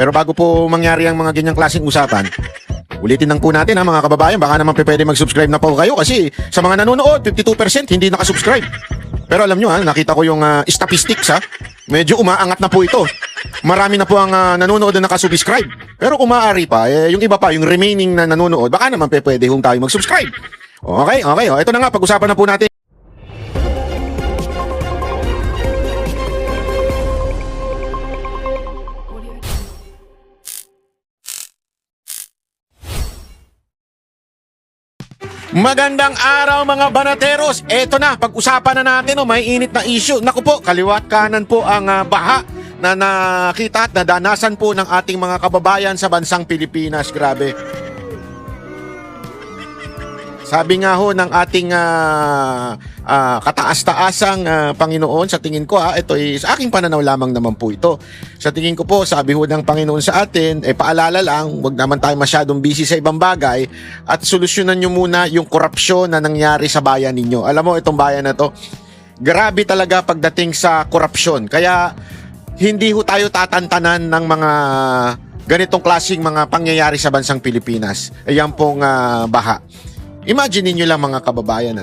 Pero bago po mangyari ang mga ganyang klaseng usapan, ulitin lang po natin ha mga kababayan, baka naman pwede mag-subscribe na po kayo kasi sa mga nanonood, 52% hindi nakasubscribe. Pero alam nyo ha, nakita ko yung statistics ha, medyo umaangat na po ito. Marami na po ang nanonood na nakasubscribe. Pero kung maaari pa, yung iba pa, yung remaining na nanonood, baka naman pwede hong tayo mag-subscribe. Okay. Ito na nga, pag-usapan na po natin. Magandang araw mga banateros. Eto na, pag-usapan na natin may init na issue. Naku po, kaliwat kanan po ang baha na nakita at nadanasan po ng ating mga kababayan sa bansang Pilipinas. Grabe. Sabi nga ho ng ating kataas-taasang Panginoon, sa tingin ko ito ay sa aking pananaw lamang naman po ito. Sa tingin ko po, sabi ho ng Panginoon sa atin, paalala lang, huwag naman tayo masyadong busy sa ibang bagay at solusyonan nyo muna yung korupsyon na nangyari sa bayan ninyo. Alam mo, itong bayan na to, grabe talaga pagdating sa korupsyon. Kaya hindi ho tayo tatantanan ng mga ganitong klaseng mga pangyayari sa bansang Pilipinas. Ayan pong baha. Imagine niyo lang mga kababayan,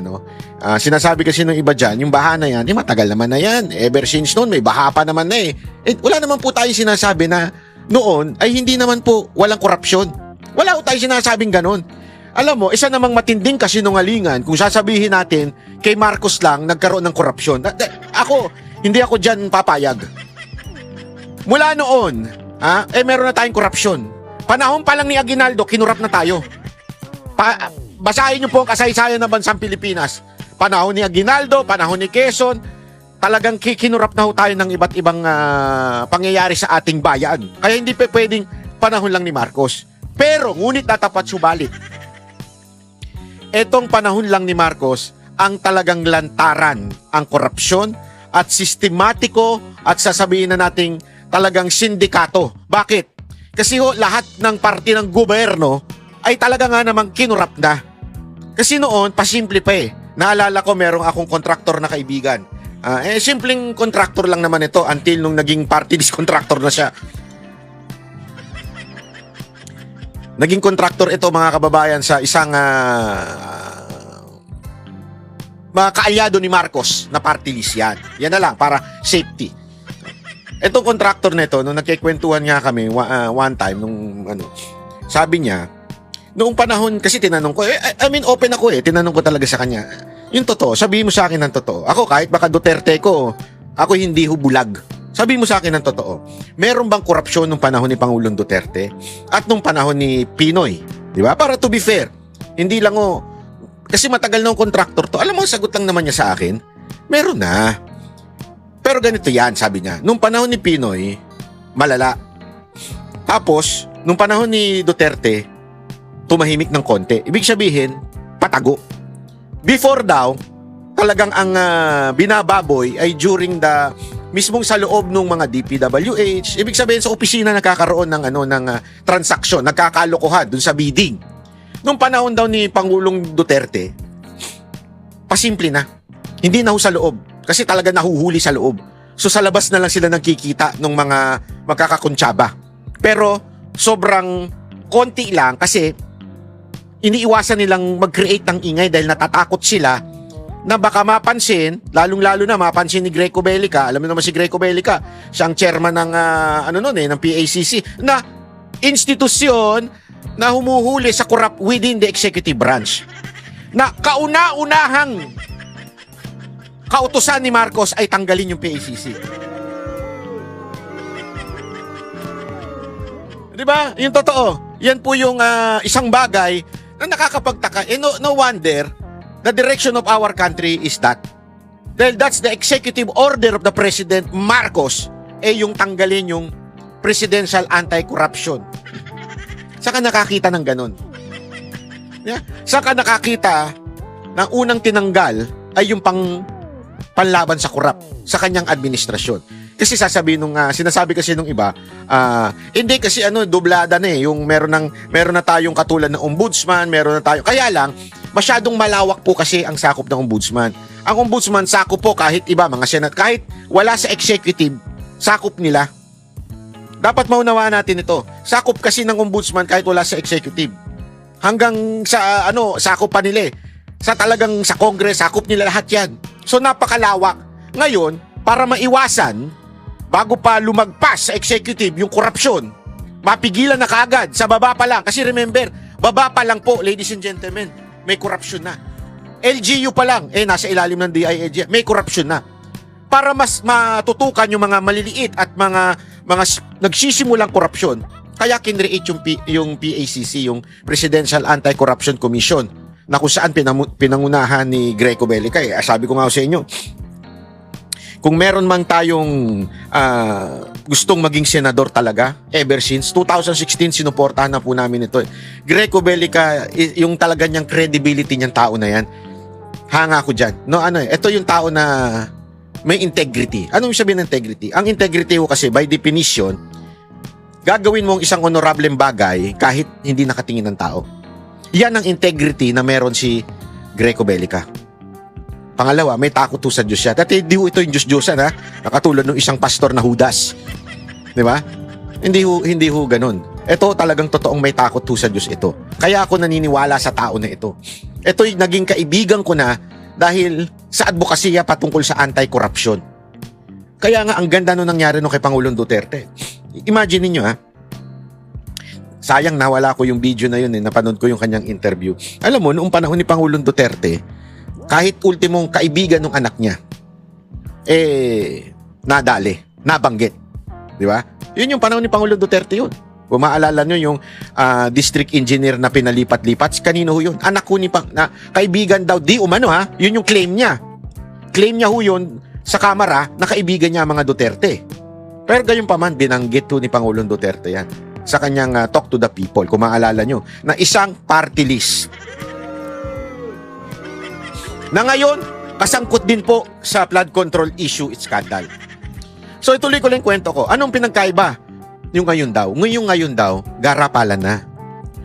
sinasabi kasi ng iba dyan, yung baha na yan, matagal naman na yan. Ever since noon, may baha pa naman na wala naman po tayong sinasabi na noon ay hindi naman po walang korupsyon. Wala po tayong sinasabing ganun. Alam mo, isa namang matinding kasinungalingan kung sasabihin natin kay Marcos lang nagkaroon ng korupsyon. Hindi ako dyan papayag. Mula noon, meron na tayong korupsyon. Panahon pa lang ni Aguinaldo, kinurap na tayo. Basahin niyo po ang kasaysayan ng bansang Pilipinas. Panahon ni Aguinaldo, panahon ni Quezon, talagang kinurap na ho tayo ng iba't ibang pangyayari sa ating bayan. Kaya hindi pwedeng panahon lang ni Marcos. Pero, ngunit natapat subalit, etong panahon lang ni Marcos ang talagang lantaran ang korupsyon at sistematiko at sasabihin na nating talagang sindikato. Bakit? Kasi lahat ng parte ng gobyerno ay talaga nga namang kinurap na. Kasi noon, pasimple pa Naalala ko, merong akong kontraktor na kaibigan. Simpleng kontraktor lang naman ito until nung naging party list contractor na siya. Naging kontraktor ito mga kababayan sa isang mga kaalyado ni Marcos na party list yan. Yan na lang, para safety. Itong kontraktor na ito, nung nagkikwentuhan nga kami one time, sabi niya, noong panahon, kasi tinanong ko, open ako tinanong ko talaga sa kanya, yung totoo, sabihin mo sa akin ng totoo. Ako, kahit baka Duterte ko, ako hindi hubulag. Sabihin mo sa akin ng totoo. Meron bang korupsyon nung panahon ni Pangulong Duterte at nung panahon ni Pinoy? Di ba? Para to be fair. Hindi lang kasi matagal na yung kontraktor to. Alam mo, sagot lang naman niya sa akin, meron na. Pero ganito yan, sabi niya. Nung panahon ni Pinoy, malala. Tapos, nung panahon ni Duterte, tumahimik ng konti. Ibig sabihin, patago. Before daw, talagang ang binababoy ay during the mismong sa loob ng mga DPWH. Ibig sabihin sa opisina nagkakaroon ng transaksyon, nagkakalokohan dun sa bidding. Nung panahon daw ni Pangulong Duterte, pasimple na. Hindi na ho sa loob kasi talaga nahuhuli sa loob. So sa labas na lang sila nagkikita ng mga magkakakuntsaba. Pero sobrang konti lang kasi iniiwasan nilang mag-create ng ingay dahil natatakot sila na baka mapansin, lalong-lalo na mapansin ni Greco Bellica. Alam mo naman si Greco Bellica, siyang chairman ng ng PACC, na institusyon na humuhuli sa corrupt within the executive branch. Na kauna-unahang kautusan ni Marcos ay tanggalin yung PACC. Di ba? Yung totoo. Yan po yung isang bagay na nakakapagtaka. No wonder the direction of our country is that. Dahil that's the executive order of the President Marcos, yung tanggalin yung presidential anti-corruption. Saka nakakita ng ganun. Yeah? Saka nakakita na unang tinanggal ay yung panlaban sa corrupt sa kanyang administrasyon. Kasi sinasabi kasi nung iba, hindi kasi dublada na yung meron na tayong katulad ng ombudsman, meron na tayo. Kaya lang, masyadong malawak po kasi ang sakop ng ombudsman. Ang ombudsman, sakop po kahit iba, mga senat, kahit wala sa executive, sakop nila. Dapat maunawaan natin ito. Sakop kasi ng ombudsman kahit wala sa executive. Hanggang sa sakop pa nila eh. Sa talagang sa Congress, sakop nila lahat yan. So napakalawak. Ngayon, para maiwasan, bago pa lumagpas sa executive yung korupsyon, mapigilan na kaagad sa baba pa lang. Kasi remember, baba pa lang po, ladies and gentlemen, may korupsyon na. LGU pa lang, nasa ilalim ng DILG, may korupsyon na. Para mas matutukan yung mga maliliit at mga nagsisimulang korupsyon, kaya kinreate yung PACC, yung Presidential Anti-Corruption Commission, na kung saan pinangunahan ni Greco Bellica. Sabi ko nga sa inyo, kung meron man tayong gustong maging senador talaga, ever since 2016, sinuportahan na po namin ito. Greco Bellica, yung talaga niyang credibility niyang tao na yan, hanga ko dyan. Ito yung tao na may integrity. Anong sabihin ng integrity? Ang integrity ko kasi, by definition, gagawin mong isang honorableng bagay kahit hindi nakatingin ng tao. Yan ang integrity na meron si Greco Bellica. Pangalawa, may takot ho sa Diyos siya. Dati hindi ho ito yung Diyos-Diyosan, ha? Nakatulad ng isang pastor na Judas. Di ba? Hindi ho ganun. Ito talagang totoong may takot ho sa Diyos ito. Kaya ako naniniwala sa tao na ito. Ito yung naging kaibigan ko na dahil sa advokasya patungkol sa anti-corruption. Kaya nga ang ganda nung nangyari nung kay Pangulong Duterte. Imagine niyo, ha? Sayang nawala ko yung video na yun, napanood ko yung kanyang interview. Alam mo, noong panahon ni Pangulong Duterte, kahit ultimong kaibigan ng anak niya, nadali, nabanggit. Di ba? Yun yung panahon ni Pangulong Duterte yun. Kung maalala nyo yung district engineer na pinalipat-lipat, kanino ho yun? Anak ko na kaibigan daw, di umano ha, yun yung claim niya. Claim niya ho yun sa kamera na kaibigan niya mga Duterte. Pero gayon pa man, binanggit ho ni Pangulong Duterte yan sa kanyang talk to the people, kung maalala nyo, na isang party list. Na ngayon, kasangkot din po sa flood control issue at scandal. So ituloy ko lang kwento ko. Anong pinagkaiba? Yung ngayon daw, garapalan na.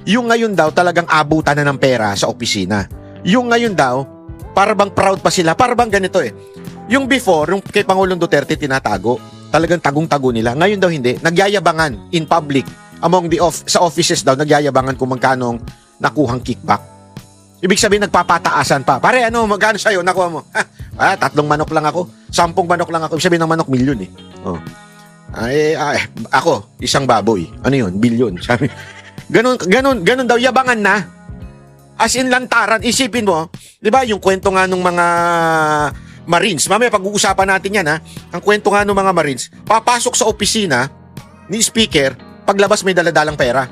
Yung ngayon daw, talagang abutan na ng pera sa opisina. Yung ngayon daw, para bang proud pa sila, para bang ganito eh. Yung before, yung kay Pangulong Duterte tinatago, talagang tagong-tago nila. Ngayon daw hindi, nagyayabangan in public, among sa offices daw, nagyayabangan kung magkano nakuhang kickback. Ibig sabihin, nagpapataasan pa. Pare, magkano sa'yo, nakuha mo? 3 manok lang ako, 10 manok lang ako. Ibig sabihin ng manok, milyon eh. Oh. Ako, isang baboy. Ano yun? Bilyon. Sabi, ganun daw, yabangan na. As in lantaran, isipin mo, di ba yung kwento nga nung mga Marines, mamaya pag-uusapan natin yan ha, ang kwento nga nung mga Marines, papasok sa opisina ni Speaker, paglabas may daladalang pera.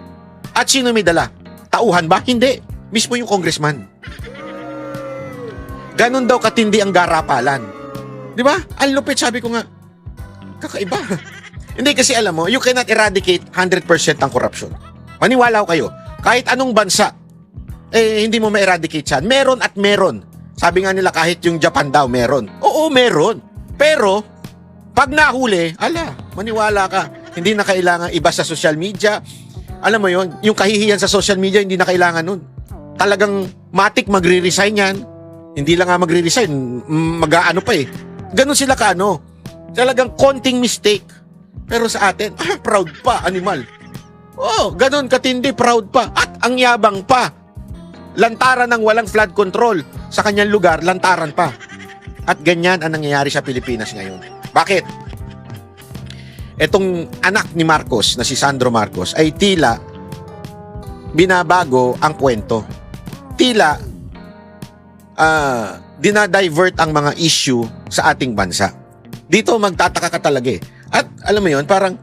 At sino may dala? Tauhan ba? Hindi. Mismo yung congressman. Ganun daw katindi ang garapalan. Di ba? Ang lupit, sabi ko nga, kakaiba. Hindi kasi alam mo, you cannot eradicate 100% ang corruption. Maniwala ko kayo, kahit anong bansa, hindi mo ma-eradicate yan. Meron at meron. Sabi nga nila kahit yung Japan daw, meron. Oo, meron. Pero, pag nahuli, maniwala ka. Hindi na kailangan iba sa social media. Alam mo yon, yung kahihiyan sa social media, hindi na kailangan nun. Talagang matik magre-resign yan. Hindi lang nga magre-resign, mag-aano pa eh. Ganun sila talagang konting mistake. Pero sa atin, proud pa, animal. Ganun katindi, proud pa. At ang yabang pa. Lantaran ng walang flood control. Sa kanyang lugar, lantaran pa. At ganyan ang nangyayari sa Pilipinas ngayon. Bakit? Etong anak ni Marcos, na si Sandro Marcos, ay tila binabago ang kwento. Tila dinadivert ang mga issue sa ating bansa. Dito magtataka ka talaga eh. At alam mo yon, parang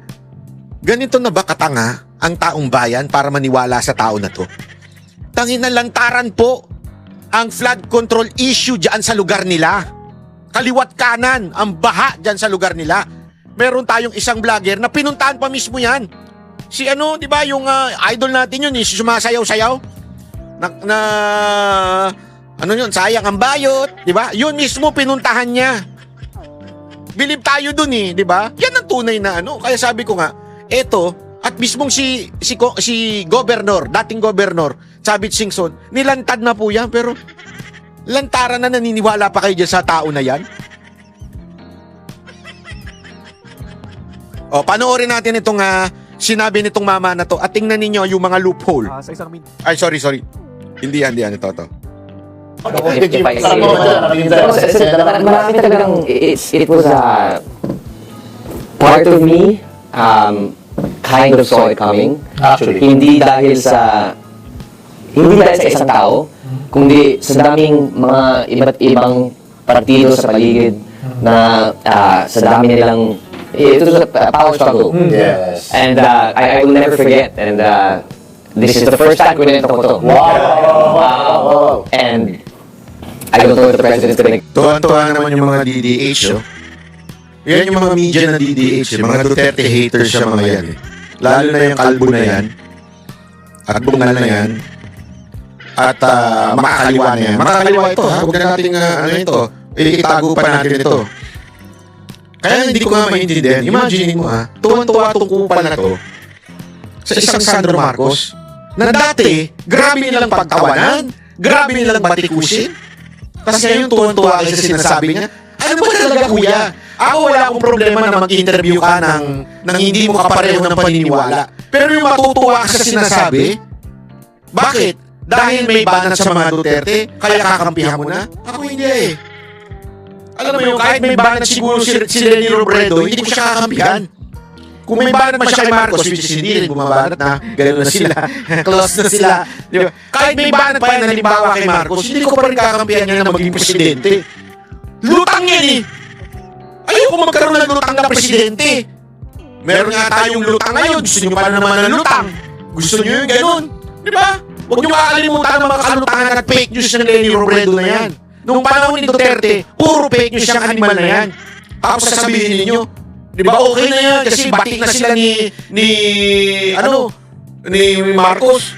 ganito na ba katanga ang taong bayan para maniwala sa tao na to? Tangin na lantaran po ang flood control issue dyan sa lugar nila. Kaliwat kanan ang baha dyan sa lugar nila. Meron tayong isang vlogger na pinuntahan pa mismo yan. Si di ba yung idol natin yun, sumasayaw-sayaw? Sayang ang bayot, di ba? Yun mismo pinuntahan niya. Believe tayo dun di ba? Yan ang tunay na Kaya sabi ko nga, eto, at mismong si governor, dating governor, Chavit Singson, nilantad na po yan, pero lantaran na naniniwala pa kayo dyan sa tao na yan? O, panoorin natin itong sinabi nitong mama na to at tingnan ninyo yung mga loophole. Sa isang min. Ay, sorry. Hindi yan. Ito. Marami talagang it was part of me kind of saw it coming. Actually. Hindi dahil sa isang tao, kundi sa daming mga iba't ibang partido sa paligid na sa dami nilang it was a power struggle. Yes. And I will never forget. And this is the first time ko nito ko to. Wow. And I don't know if the president's gonna... Tuwan-tuwa naman yung mga DDH, oh. Yan yung mga media na DDH, mga Duterte haters siya mga yan. Lalo na yung kalbo na yan, at bungal na yan, at makakaliwa na yan. Makakaliwa ito, ha? Huwag na natin, itago pa natin ito. Kaya hindi ko nga maintindihan. Imagine mo, ha? Tuwan-tuwa itong kupal na to sa isang Sandro Marcos na dati, grabe nilang pagtawanan, grabe nilang batikusin. Tapos ngayon tuwan-tuwa kayo sa sinasabi niya, ano ba talaga kuya? Ako wala akong problema na mag-interview ka ng hindi mo kapareho ng paniniwala. Pero yung matutuwa ka sa sinasabi, bakit? Dahil may banat sa mga Duterte, kaya kakampihan mo na? Ako hindi eh. Alam mo yung kahit may banat siguro si Lenny Robredo, hindi ko siya kakampihan. Kung may banat man siya kay Marcos, which is hindi rin bumabanat na, gano'n na sila, close na sila. Di ba? Kahit may banat pa yan, halimbawa kay Marcos, hindi ko pa rin kakampihan niya na maging presidente. Lutang yan eh! Ayoko magkaroon ng lutang na presidente. Meron nga tayong lutang ngayon, gusto nyo pa naman ng lutang. Gusto nyo yung gano'n. Di ba? Huwag nyo kakalimutan ng mga kalutangan at fake news ng Lenny Robredo na yan. Noong panahon ni Duterte, puro fake news siyang animal na yan. Tapos sasabihin ninyo, di ba okay na yan kasi batik na sila ni Marcos.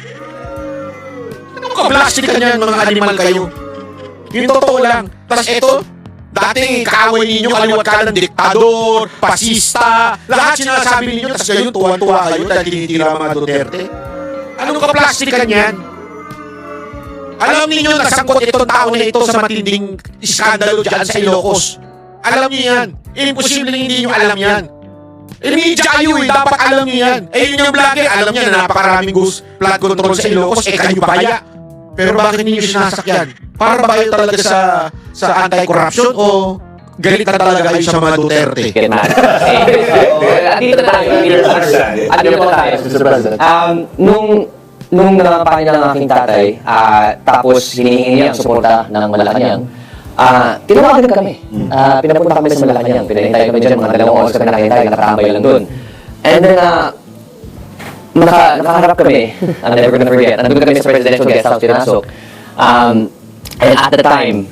Anong ka-plastic ka niyan mga animal kayo? Yung totoo lang. Tapos eto, dating kaaway ninyo, kaliwat ka ng diktador, pasista, lahat sinasabi ninyo, tapos kayo tuwan-tuwa kayo dahil tinitira ang mga Duterte. Anong ka-plastic ka niyan? Alam ninyo nasangkot itong tao na ito sa matinding iskandalo dyan sa Ilocos. Alam niyo yan. Imposible hindi nyo alam yan. Media kayo eh, dapat alam niyo yan. Yun yung vlogger, alam niya na napakaraming flood control sa Ilocos, kayo pa kaya. Pero bakit ninyo sinasakyan? Para ba kayo talaga sa anti-corruption o galit na talaga kayo sa mga Duterte? Dito tayo. Ano po tayo, Mr. President? Nung napahin ng aking tatay, tapos hinihingi niya ang suporta ng Malacanang, tinawagan kami. Pinapunta kami sa Malacanang. Pinahintay kami dyan, mga 2 oras kami nakahintay, nakatambay lang doon. And then, nakaharap kami. I'm never gonna forget. Nandun kami sa presidential guest house, pinasok. And at the time,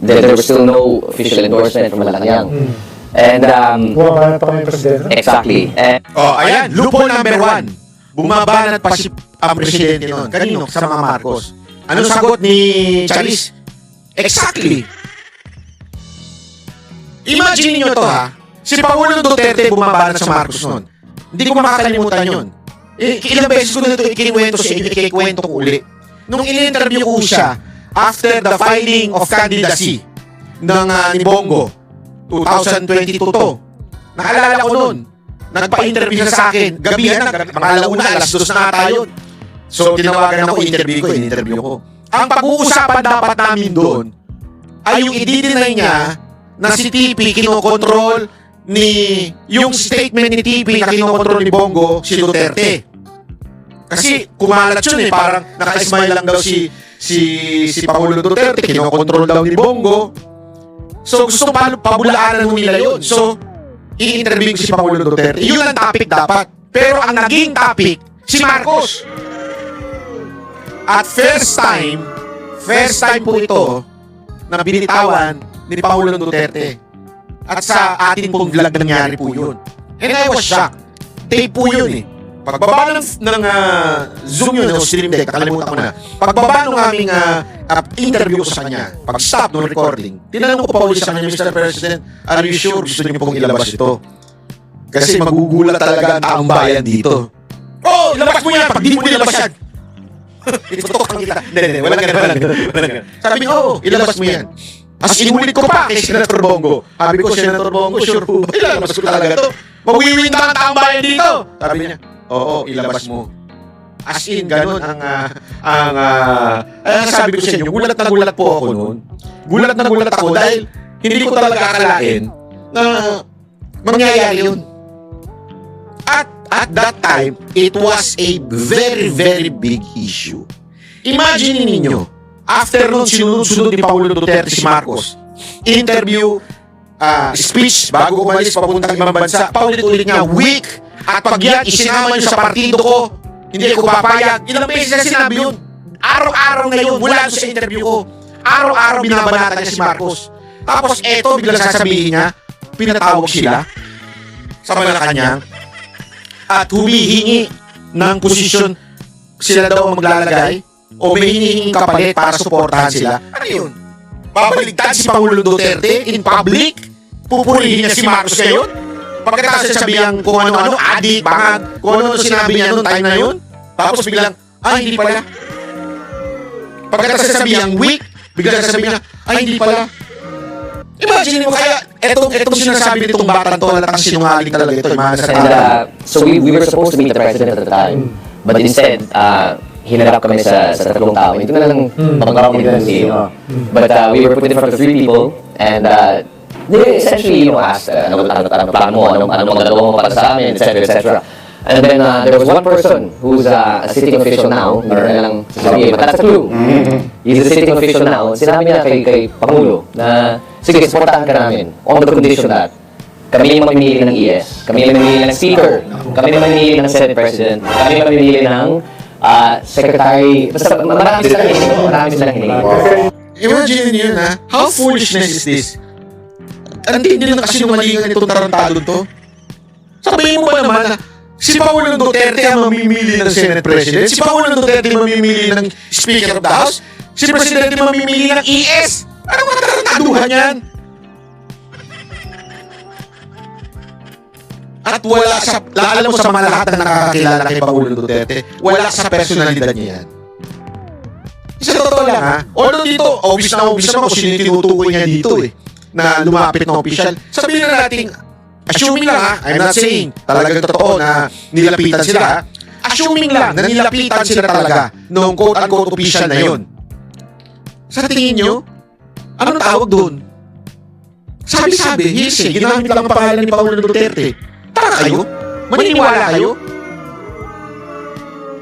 there was still no official endorsement from Malacanang. And, Bumabanat pa kami presidente. exactly. And, Ayan, loophole number 1. Bumabanat pa ang presidente noon. Kanino? Sa mga Marcos. Anong sagot ni Charis? Exactly. Imagine niyo to ha. Si Pangulong Duterte bumabanat sa Marcos noon. Hindi ko makakalimutan yun. Ilang beses ko na ito ikikwento sa inyo, ikikwento ko uli. Nung in-interview ko siya after the filing of candidacy ni Bongo, 2022 to. Nakalala ko noon. Nagpa-interview siya sa akin. Gabihan na, mga alauna, alas 2 na ata yun. So, tinawagan ako, in-interview ko. Ang pag-uusapan dapat namin doon ay yung i-deny niya na si TP kinokontrol yung statement ni TP na kinokontrol ni Bongo, si Duterte. Kasi kumalat yun parang naka-smile lang daw si Pangulo Duterte, kinokontrol daw ni Bongo. So, gusto pabulaanan nila yun. So, i-interview ko si Pangulo Duterte. Yun ang topic dapat. Pero ang naging topic, si Marcos. At first time po ito na binitawan ni Pangulo Duterte. At sa atin pong vlog nangyari po yun. And I was shocked. Tape po yun eh. Pagbaba ng Zoom yun o stream deck, nakalimutan ko na. Pagbaba ng aming interview ko sa kanya, pag-stop ng recording, tinanong ko pa ulit sa kanya, Mr. President, are you sure gusto niyo pong ilabas ito? Kasi magugulat talaga ang taong bayan dito. Oh, ilabas mo yan! Pag di mo ilabas yan! Itutok kita. Hindi, walang ganun. Sabi niya, ilabas mo yan. As inulit ko pa kay Senator Bongo. Sabi ko, Senator Bongo, sure po ba? Ilalabas ko talaga to. Mawiwindang ang taong bayan dito. Sabi niya, oo, ilabas mo. As in, ganun sabi ko sa inyo, gulat na gulat po ako noon. Gulat na gulat ako dahil hindi ko talaga akalain na mangyayari yun. At that time, it was a very, very big issue. Imagine ninyo, after nun, sunod ni Paulo Duterte si Marcos, interview, speech, bago umalis papuntang ibang bansa, paulit-ulit niya, weak, at pag yan, isinama niyo sa partido ko, hindi ko papayag. Ilang beses na sinabi yun. Araw-araw na yun, mula sa interview ko. Araw-araw binabanatan niya si Marcos. Tapos eto, biglang sasabihin niya, pinatawag sila sa Malacanang at humihingi ng posisyon sila daw ang maglalagay o may hinihinging kapalit para suportahan sila. Ano yun? Babaligtad si Pangulo Duterte in public? Pupurihin niya si Marcos ngayon? Pagkatapos sasabihan kung ano-ano, adik, bangag, kung ano-ano sinabi niya noong time na yun, tapos biglang, hindi pala. Pagkatapos sasabihan weak, biglang sasabihin niya, hindi pala. Imagine mo, kaya etong sinasabi nitong batang to, halatang sinungaling talaga ito. And so we were supposed to meet the president at the time, but instead, hinarap kami sa tatlong tao. Ito na lang pagkakaroon ng CEO. But we were put in front of 3 people, and they essentially, asked, ano plan mo, ano magagawa mo para sa amin, etc., etc. And then there was one person who's a sitting official now, hindi na lang sasabihin, but that's a clue. He's a sitting official now. Sinabi niya kay Pangulo na, sige, supportahan ka namin on the condition that kami yung mamimili ng ES, kami yung mamimili ng Speaker, kami yung mamimili ng Senate President, kami yung mamimili ng Secretary, basta marami silang hiningi. Imagine niyo na, how foolishness is this? Hindi na kasi numalingan itong tarantado to. Sabihin mo ba naman na si Pangulo Duterte ang mamimili ng Senate President, si Pangulo Duterte ang mamimili ng Speaker of the House, si Presidente mamimili ng ES. Ano mga tarantaduhan yan? At wala sa, alam mo sa mga lahat na nakakakilala kay Pangulo Duterte, wala sa personalidad niya yan. Isa totoo lang ha. Although dito, obvious na kung sino yung tinutukoy niya dito na lumapit na official. Sabihin na natin, assuming lang ha, I'm not saying talagang totoo na nilapitan sila ha. Assuming lang na nilapitan sila talaga nung quote-unquote official na yun. Sa tingin nyo, anong tawag doon? Sabi-sabi, hearsay, ginamit lang ang pangalan ni Pangulo Duterte. Tara kayo? Maniniwala kayo?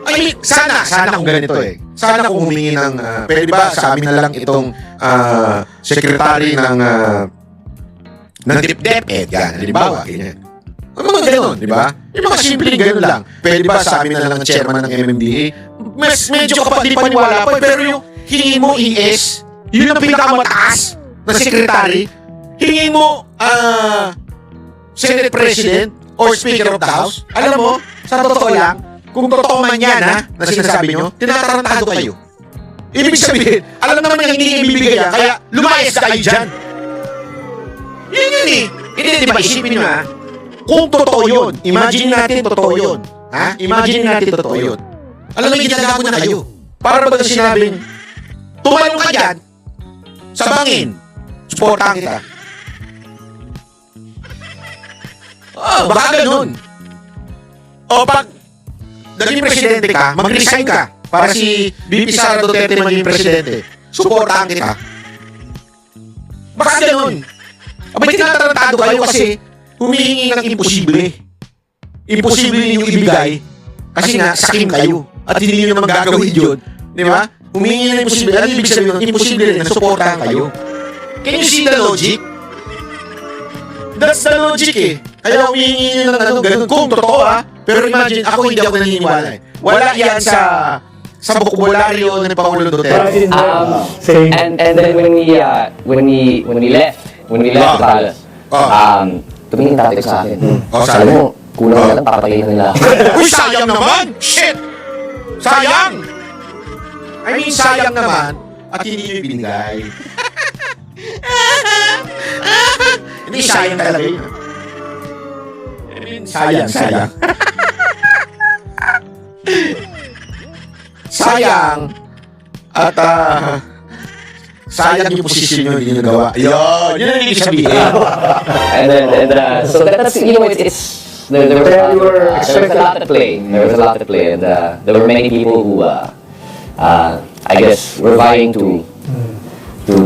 I mean, sana kung ganito Sana kung humingi ng, pwede ba sa amin na lang itong secretary ng DepEd, yan, halimbawa, ganyan. Mga gano'n, di ba? Yung mga simpleng gano'n lang. Pwede ba sa amin na lang ng chairman ng MMDA? Medyo di paniwala pa, pero yung hingin mo ES, yun ang pinakamataas na secretary. Hingin mo Senate President or Speaker of the House. Alam mo, sa totoo lang, kung totoo man yan na sinasabi nyo, tinatarantado kayo. Ibig sabihin, alam naman niya hindi ibibigay yan, kaya lumayas na kayo dyan. Yun Hindi, di ba, isipin nyo kung totoo yun, imagine natin totoo yun. Imagine natin totoo yun. Alam mo, ginagago na kayo. Para ba sinabing, tumalong ka dyan, sa bangin, supportahan kita. Baka ganun. O pag naging presidente ka, mag-resign ka para si VP Sara Duterte maging presidente. Suportahan kita. Baka ganun. Abay, tinatarantado kayo kasi humihingi ng imposible. Imposible ninyong ibigay kasi nga sakim kayo at hindi niyo naman gagawin yun. Di ba? Humihingi ng imposible. Ano ibig sabihin nun? Imposible rin na suportahan kayo. Can you see the logic? That's the logic Kaya humihingi nyo ng ganun. Kung totoo pero imagine, ako hindi ako naniniwala Wala yan sa bokabularyo ng Pangulo Duterte. And then when we left the palace, tumingin tatay ko sa akin. Sabi mo, kulang na lang, papatayin na nila. Uy, sayang naman! Shit! Sayang! I mean, sayang naman at hindi nyo ibinigay. Hindi, sayang talaga yun. I mean, sayang. Sayang. At, sayang yung posisyon nyo, hindi nyo nagawa. Yun ang ibig sabihin. And so that's, it's there was, Kaya you were there was a lot to play. There was a lot to play, and there were many people who, I guess, were vying to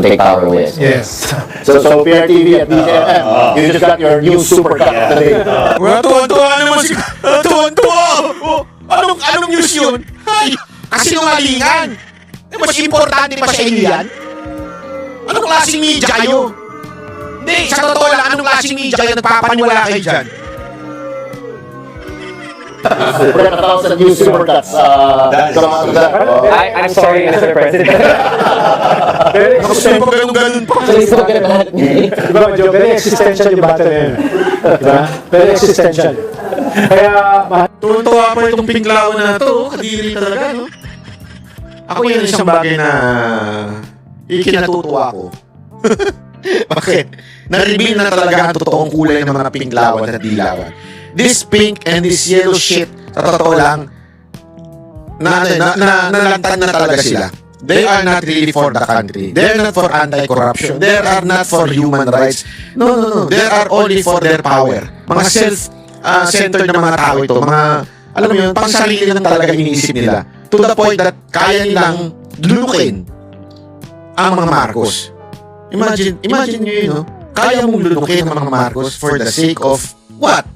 take power away. Yes. So PRTV at DZMM, you just got your new super cut of the day. Tuwan-tuwa naman si... Tuwan-tuwa! Oh, anong news yun? Ay, kasinungalingan! Mas importante pa sa inyo yan? Anong klaseng media kayo? Hindi, sa totoo lang, anong klaseng media kayo nagpapaniwala kayo dyan? We're gonna announce the new super cuts. Come on, I'm sorry, Mr. President. Very Ako sa'yo pa ganun-ganun pa. Please don't get mad at me. Diba, Joe? Very existential yung battle na yun. Diba? Very existential. Kaya, Tuwan-tuwa pa itong pinglawan na to. Kadiri talaga, no? Ako yun isang bagay na ikinatutuwa ko. Bakit? Na-reveal na talaga ang totoong kulay ng mga pinglawan at dilawan. This pink and this yellow shit, sa totoo lang, nalantan na talaga sila. They are not really for the country. They are not for anti-corruption. They are not for human rights. No. They are only for their power. Mga self-centered na mga tao ito. Mga, alam mo yun, pangsarili lang talaga iniisip nila. To the point that kaya nilang lunukin ang mga Marcos. Imagine nyo yun, no? Kaya mong lunukin ang mga Marcos for the sake of what?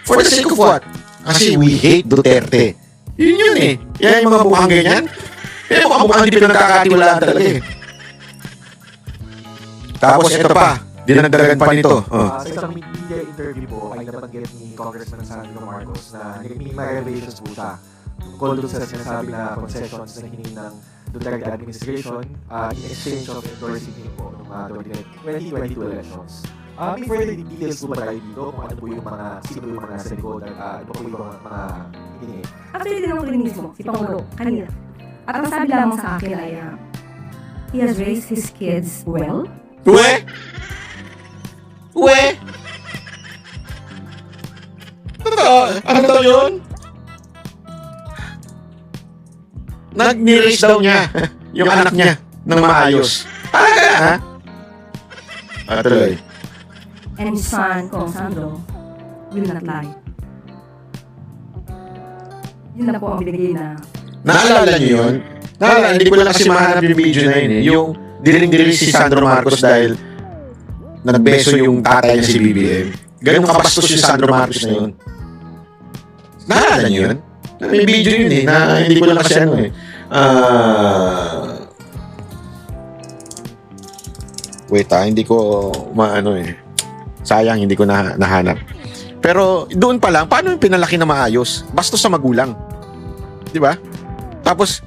For the sake of what? Kasi we hate Duterte. Yun eh. Yan yung mga mukhang ganyan. Pero mukhang hindi pinagkakatiwalaan talaga eh. Tapos ito pa. Dinagdagan pa nito. Sa isang media interview po ay nabanggit ni Congressman Sandro Marcos na may revelations po siya tungkol doon sa sinasabi na concessions na hiningi ng Duterte administration in exchange of endorsing him po noong 2022 elections. May further details po ba tayo dito kung ano po yung mga, sino po yung mga nasa likod at ano po yung mga hiningi? Actually, tinanong ko rin mismo, si Pangulo, kanina. At ang sabi lamang sa akin ay, he has raised his kids well. Uwe? Ano daw yun? Nag-nirace daw niya yung anak niya ng maayos. Talaga ha? Tuloy. And his son, Kong Sandro, will not lie. Yun na po ang binigay na Naalala niyo yun? Naalala, hindi ko lang kasi mahanap yung video na yun eh. Yung diling-diling si Sandro Marcos dahil nagbeso yung tatay niya si BBM. Ganun kabastos si Sandro Marcos na yun. Naalala niyo yun? May video yun eh, na hindi ko lang kasi ano eh. Wait hindi ko maano eh. Sayang, hindi ko nahanap. Pero doon pa lang, paano yung pinalaki na maayos? Bastos sa magulang. Di ba? Tapos,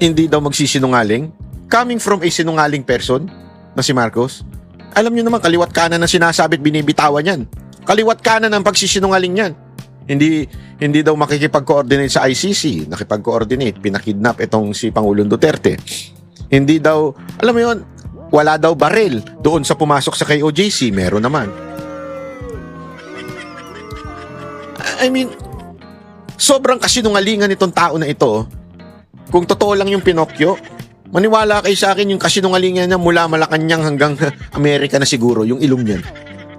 hindi daw magsisinungaling. Coming from a sinungaling person na si Marcos, alam nyo naman, kaliwat kanan na sinasabi at binibitawan yan. Kaliwat kanan ang pagsisinungaling yan. Hindi daw makikipag-coordinate sa ICC, nakipag-coordinate, pinakidnap itong si Pangulong Duterte. Hindi daw, alam mo yun, wala daw baril doon sa pumasok sa KOJC, meron naman. I mean, sobrang kasinungalingan itong tao na ito. Kung totoo lang yung Pinocchio, maniwala kayo sa akin yung kasinungalingan niya mula Malacanang hanggang Amerika na siguro, yung ilong niyan.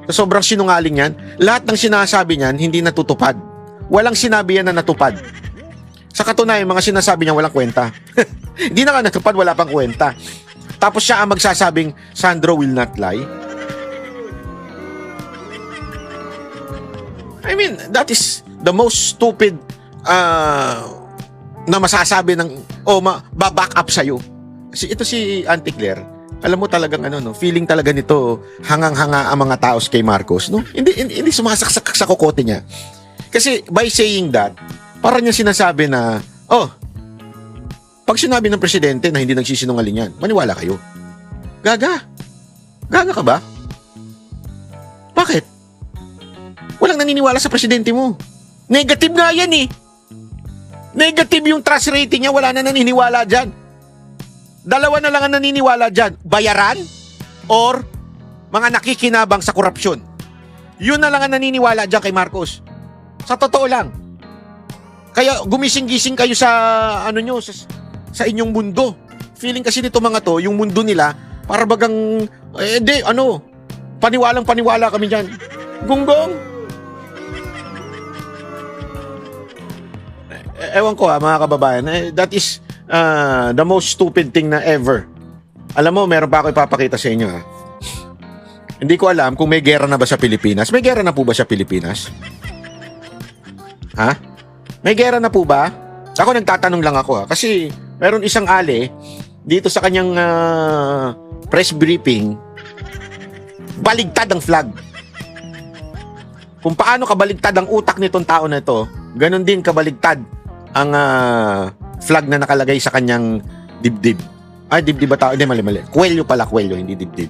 So, sobrang sinungaling yan. Lahat ng sinasabi niyan, hindi natutupad. Walang sinabi yan na natupad. Sa katunayan, mga sinasabi niya walang kwenta. Hindi na nga natupad, wala pang kwenta. Tapos siya ang magsasabing, Sandro will not lie. I mean, that is the most stupid na masasabi ng back up sa'yo. Kasi ito si Auntie Claire, alam mo talagang feeling talaga nito hangang-hanga ang mga taos kay Marcos, no? Hindi sumasaksak sa kokote niya. Kasi by saying that, para niya sinasabi na, pag sinabi ng presidente na hindi nagsisinungaling yan, maniwala kayo. Gaga ka ba? Bakit? Walang naniniwala sa presidente mo. Negative nga yan eh. Negative yung trust rating niya, wala na naniniwala dyan. Dalawa na lang ang naniniwala dyan. Bayaran or mga nakikinabang sa korupsyon. Yun na lang ang naniniwala dyan kay Marcos. Sa totoo lang. Kaya gumising-gising kayo sa sa inyong mundo. Feeling kasi nito mga to, yung mundo nila, para bagang, paniwalang-paniwala kami dyan. Gunggong, ewan ko mga kababayan, that is the most stupid thing na ever. Alam mo, meron pa ako ipapakita sa inyo. Hindi ko alam kung may gera na ba sa Pilipinas. May gera na po ba sa Pilipinas? Ha? May gera na po ba? Ako nagtatanong lang ako kasi meron isang ali dito sa kanyang press briefing, baligtad ang flag. Kung paano kabaligtad ang utak nitong tao na ito, ganun din kabaligtad ang flag na nakalagay sa kanyang dibdib. Ay, dibdib ba tao? Hindi, mali. Kwelyo pala, kwelyo, hindi dibdib.